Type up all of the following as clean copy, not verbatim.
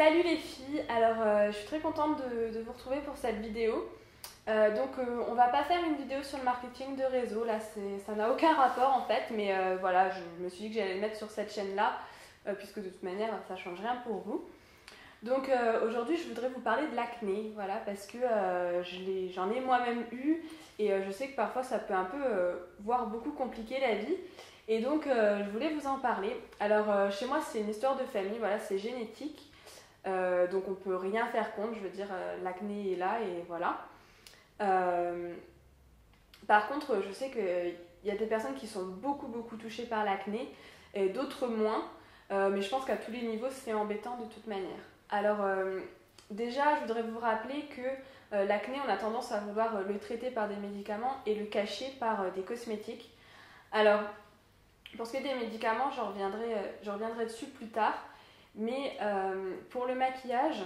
Salut les filles, je suis très contente de vous retrouver pour cette vidéo. On va pas faire une vidéo sur le marketing de réseau, là ça n'a aucun rapport en fait, mais voilà, je me suis dit que j'allais le mettre sur cette chaîne-là, puisque de toute manière ça change rien pour vous. Aujourd'hui je voudrais vous parler de l'acné, voilà, parce que j'en ai moi-même eu, et je sais que parfois ça peut un peu, voire beaucoup compliquer la vie. Et donc je voulais vous en parler. Chez moi c'est une histoire de famille, voilà, c'est génétique. Donc on peut rien faire contre, je veux dire, l'acné est là et voilà. Euh, Par contre, je sais qu'il y a des personnes qui sont beaucoup touchées par l'acné et d'autres moins. Mais je pense qu'à tous les niveaux c'est embêtant de toute manière. Déjà, je voudrais vous rappeler que l'acné, on a tendance à vouloir le traiter par des médicaments et le cacher par des cosmétiques. Alors, pour ce qui est des médicaments, je reviendrai dessus plus tard. Mais pour le maquillage,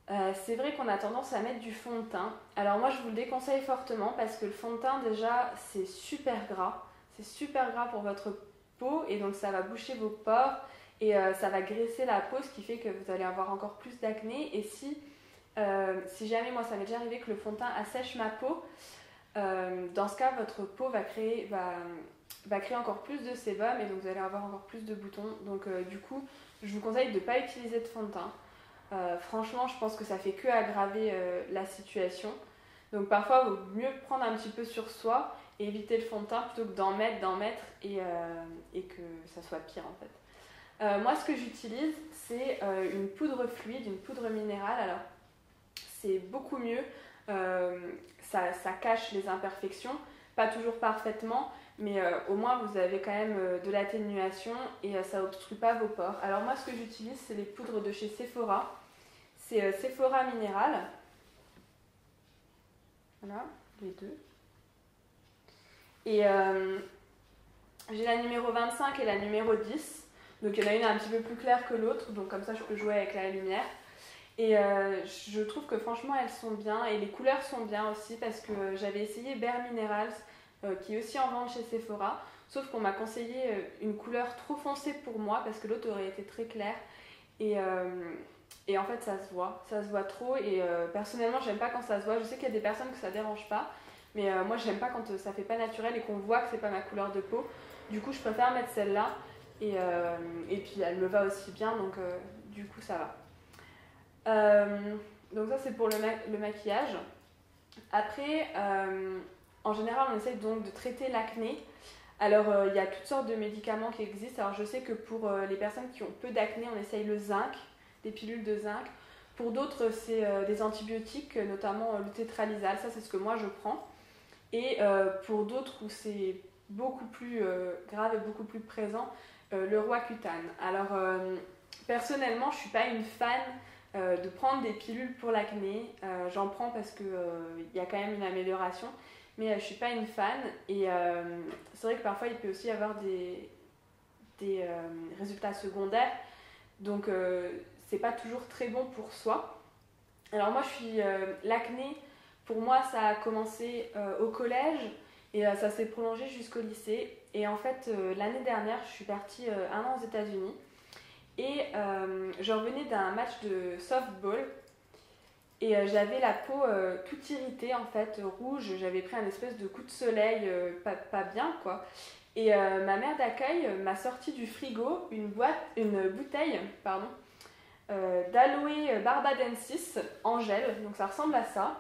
c'est vrai qu'on a tendance à mettre du fond de teint. Alors moi, je vous le déconseille fortement parce que le fond de teint, déjà, c'est super gras. C'est super gras pour votre peau et donc ça va boucher vos pores et ça va graisser la peau, ce qui fait que vous allez avoir encore plus d'acné. Et si jamais, moi, ça m'est déjà arrivé que le fond de teint assèche ma peau, dans ce cas, votre peau va créer encore plus de sébum et donc vous allez avoir encore plus de boutons. Du coup, je vous conseille de ne pas utiliser de fond de teint. Franchement, je pense que ça fait que aggraver la situation. Donc parfois, il vaut mieux prendre un petit peu sur soi et éviter le fond de teint plutôt que d'en mettre et que ça soit pire en fait. Moi, ce que j'utilise, c'est une poudre fluide, une poudre minérale. Alors, c'est beaucoup mieux. Ça cache les imperfections, pas toujours parfaitement, mais au moins vous avez quand même de l'atténuation et ça n'obstrue pas vos pores. Alors moi, ce que j'utilise, c'est les poudres de chez Sephora. C'est Sephora Minéral. Voilà, les deux. Et j'ai la numéro 25 et la numéro 10. Donc il y en a une un petit peu plus claire que l'autre, donc comme ça je peux jouer avec la lumière. Et je trouve que franchement elles sont bien et les couleurs sont bien aussi parce que j'avais essayé Bare Minerals qui est aussi en vente chez Sephora, sauf qu'on m'a conseillé une couleur trop foncée pour moi parce que l'autre aurait été très claire et en fait ça se voit trop et personnellement j'aime pas quand ça se voit. Je sais qu'il y a des personnes que ça dérange pas, mais moi j'aime pas quand ça fait pas naturel et qu'on voit que c'est pas ma couleur de peau. Du coup je préfère mettre celle-là et puis elle me va aussi bien donc du coup ça va. Donc ça c'est pour le maquillage. Après, en général on essaye donc de traiter l'acné. Il y a toutes sortes de médicaments qui existent. Alors je sais que pour les personnes qui ont peu d'acné, on essaye le zinc, des pilules de zinc. Pour d'autres c'est des antibiotiques, notamment le tétralysal, ça c'est ce que moi je prends. Et pour d'autres où c'est beaucoup plus grave et beaucoup plus présent, le Roaccutane. Personnellement je suis pas une fan de prendre des pilules pour l'acné. J'en prends parce que y a quand même une amélioration, mais je suis pas une fan et c'est vrai que parfois il peut aussi y avoir des résultats secondaires, donc c'est pas toujours très bon pour soi. Alors moi l'acné, pour moi ça a commencé au collège et ça s'est prolongé jusqu'au lycée et en fait l'année dernière je suis partie un an aux États-Unis. Et je revenais d'un match de softball et j'avais la peau toute irritée en fait, rouge. J'avais pris un espèce de coup de soleil, pas bien quoi. Et ma mère d'accueil m'a sorti du frigo une bouteille d'aloe barbadensis en gel. Donc ça ressemble à ça.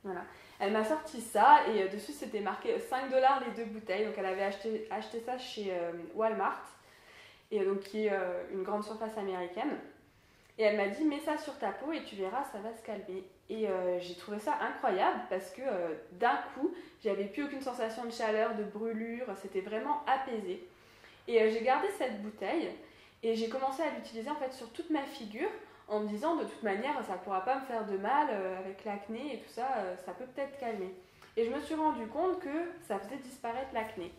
Voilà. Elle m'a sorti ça et dessus c'était marqué 5$ les deux bouteilles. Donc elle avait acheté ça chez Walmart. Et donc qui est une grande surface américaine. Et elle m'a dit mets ça sur ta peau et tu verras ça va se calmer. Et j'ai trouvé ça incroyable parce que d'un coup j'avais plus aucune sensation de chaleur, de brûlure, c'était vraiment apaisé. Et j'ai gardé cette bouteille et j'ai commencé à l'utiliser en fait sur toute ma figure en me disant de toute manière ça pourra pas me faire de mal avec l'acné et tout ça, ça peut peut-être calmer. Et je me suis rendu compte que ça faisait disparaître l'acné.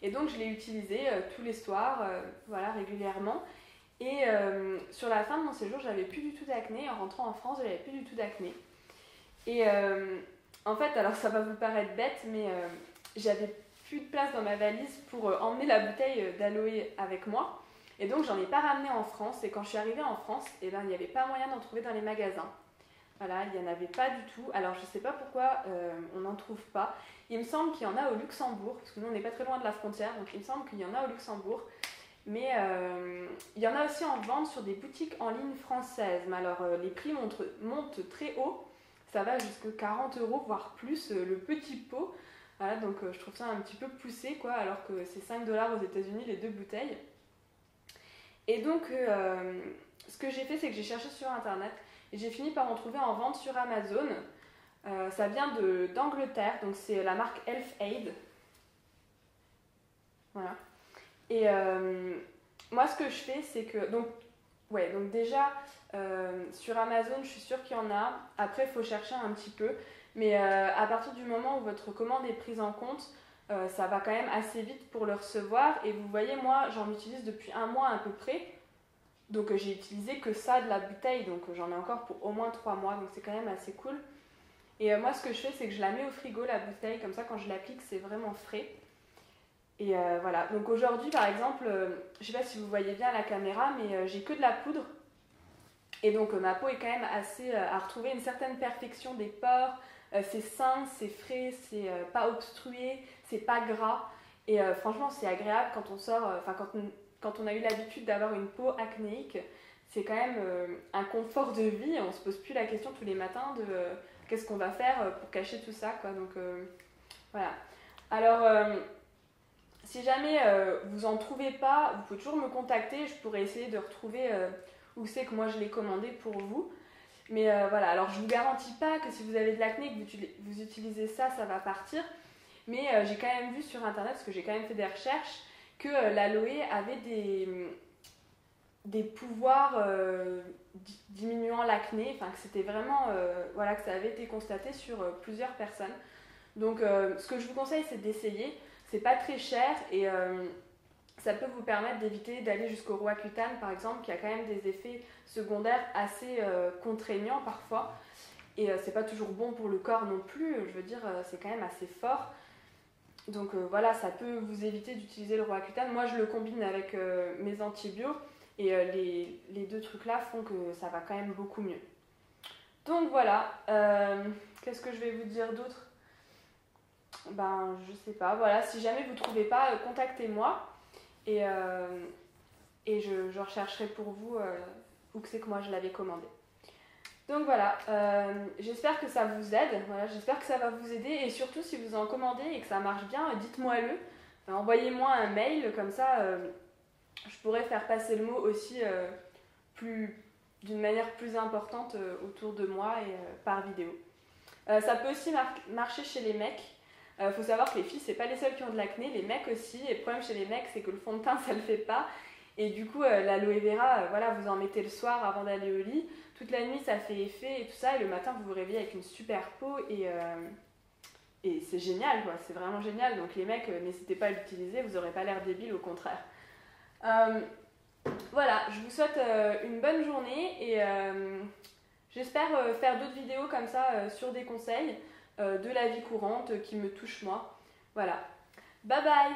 Et donc je l'ai utilisé tous les soirs, voilà, régulièrement. Et sur la fin de mon séjour, j'avais plus du tout d'acné. En rentrant en France, j'avais plus du tout d'acné. Et en fait, alors ça va vous paraître bête, mais j'avais plus de place dans ma valise pour emmener la bouteille d'aloe avec moi. Et donc j'en ai pas ramené en France, et quand je suis arrivée en France, eh ben, il n'y avait pas moyen d'en trouver dans les magasins. Voilà, il n'y en avait pas du tout. Alors je sais pas pourquoi on n'en trouve pas. Il me semble qu'il y en a au Luxembourg, parce que nous on n'est pas très loin de la frontière, donc il me semble qu'il y en a au Luxembourg. Mais il y en a aussi en vente sur des boutiques en ligne françaises. Mais alors les prix montent très haut. Ça va jusqu'à 40 €, voire plus, le petit pot. Voilà, donc je trouve ça un petit peu poussé, quoi, alors que c'est 5 $ aux États-Unis les 2 bouteilles. Et donc, ce que j'ai fait, c'est que j'ai cherché sur internet et j'ai fini par en trouver en vente sur Amazon. Ça vient d'Angleterre, donc c'est la marque Health Aid. Voilà. Et moi, ce que je fais, c'est que. Donc déjà, sur Amazon, je suis sûre qu'il y en a. Après, il faut chercher un petit peu. Mais à partir du moment où votre commande est prise en compte, ça va quand même assez vite pour le recevoir. Et vous voyez, moi, j'en utilise depuis 1 mois à peu près. Donc j'ai utilisé que ça de la bouteille. Donc j'en ai encore pour au moins 3 mois. Donc c'est quand même assez cool. Et moi, ce que je fais, c'est que je la mets au frigo, la bouteille. Comme ça, quand je l'applique, c'est vraiment frais. Et voilà. Donc aujourd'hui, par exemple, je sais pas si vous voyez bien à la caméra, mais j'ai que de la poudre. Et donc ma peau est quand même assez à retrouver une certaine perfection des pores. C'est sain, c'est frais, c'est pas obstrué, c'est pas gras. Et franchement, c'est agréable quand on sort, quand on a eu l'habitude d'avoir une peau acnéique. C'est quand même un confort de vie. On se pose plus la question tous les matins de qu'est-ce qu'on va faire pour cacher tout ça, quoi. Donc voilà. Alors, si jamais vous en trouvez pas, vous pouvez toujours me contacter. Je pourrais essayer de retrouver où c'est que moi je l'ai commandé pour vous. Mais voilà, alors je ne vous garantis pas que si vous avez de l'acné et que vous utilisez ça, ça va partir. Mais j'ai quand même vu sur internet, parce que j'ai quand même fait des recherches, que l'aloe avait des pouvoirs diminuant l'acné, enfin que c'était vraiment, voilà, que ça avait été constaté sur plusieurs personnes. Donc ce que je vous conseille, c'est d'essayer. C'est pas très cher et ça peut vous permettre d'éviter d'aller jusqu'au Roaccutane par exemple, qui a quand même des effets secondaires assez contraignants parfois. Et c'est pas toujours bon pour le corps non plus, je veux dire, c'est quand même assez fort. Donc voilà, ça peut vous éviter d'utiliser le Roaccutane. Moi je le combine avec mes antibiotiques et les deux trucs là font que ça va quand même beaucoup mieux. Donc voilà, qu'est-ce que je vais vous dire d'autre ? Ben je sais pas, voilà, si jamais vous trouvez pas, contactez-moi et je rechercherai pour vous où que c'est que moi je l'avais commandé. Donc voilà, j'espère que ça vous aide, voilà, j'espère que ça va vous aider et surtout si vous en commandez et que ça marche bien, dites-moi-le, enfin, envoyez-moi un mail, comme ça je pourrais faire passer le mot aussi d'une manière plus importante autour de moi et par vidéo. Ça peut aussi marcher chez les mecs. Faut savoir que les filles, c'est pas les seules qui ont de l'acné, les mecs aussi. Et le problème chez les mecs, c'est que le fond de teint, ça le fait pas. Et du coup, l'aloe vera, voilà, vous en mettez le soir avant d'aller au lit. Toute la nuit, ça fait effet et tout ça. Et le matin, vous vous réveillez avec une super peau. Et c'est génial, quoi. C'est vraiment génial. Donc les mecs, n'hésitez pas à l'utiliser. Vous n'aurez pas l'air débile, au contraire. Voilà, je vous souhaite une bonne journée. Et j'espère faire d'autres vidéos comme ça sur des conseils de la vie courante qui me touchent moi. Voilà. Bye bye!